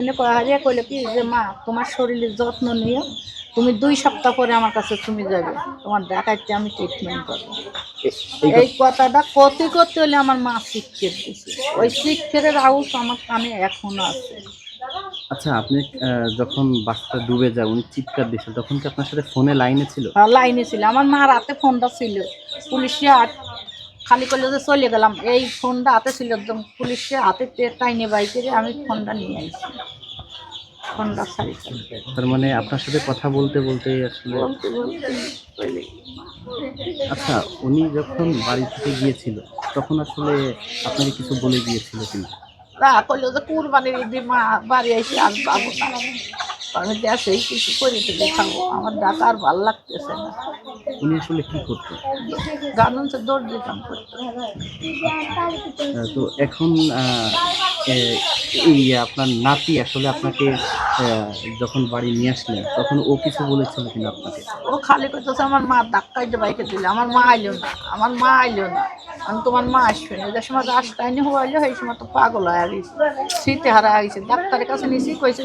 হারিয়া কইলে কি যে মা তোমার শরীরের যত্ন নিও, তুমি 2 সপ্তাহ পরে আমার কাছে তুমি যাবে, তোমার দেখাইতে আমি ট্রিটমেন্ট করবো। এই কথাটা করতে করতে হলে আমার মা শিক্ষের দিছে, ওই শিক্ষের আউস আমার কানে এখনো আছে। আচ্ছা, আপনি যখন বাসটা ডুবে যায় উনি চিৎকার দিয়েছিল তখন কি আপনার সাথে ফোনে লাইনে ছিল? লাইনে ছিল, আমার মার হাতে ফোনটা ছিল, পুলিশে খালি করলে যে চলে গেলাম, এই ফোনটা হাতে ছিল, একদম পুলিশে হাতে টাইনে বাইকে আমি ফোনটা নিয়ে আসি, ফোনটা ছাড়ি তার মানে আপনার সাথে কথা বলতে বলতে আসলে বলতে বলতে চলে গেলাম। আচ্ছা, উনি যখন বাড়ি থেকে গিয়েছিল তখন আসলে আপনাকে কিছু বলে গিয়েছিল কিনা? করলো যে কুরবানির ঈদে মা বাড়ি এসে আর পাবো না, আমি দেশেই কিছু করে থেকে খাবো, আমার ডাকা আর ভাল লাগতেছে না। উনি আসলে কি করতেন? গার্মেন্টসের দর্জি কাম করতো। তো এখন এই আপনার নাতি আসলে আপনাকে যখন বাড়ি নিয়ে আসলেন তখন ও কিছু বলেছিল কিনা আপনাকে? ও খালি করতেছে আমার মা ধাক্কাই যে বাইকে দিলে, আমার মা আইলো না, আমার মা আইলো না, আমি তোমার মা আসবে না, যে সময় রাস্তায় নিয়ে হইলো সেই সময় তো পাগল হয়ে গেছে, শীতে হারা গেছে, ডাক্তারের কাছে নিয়েছি কইছে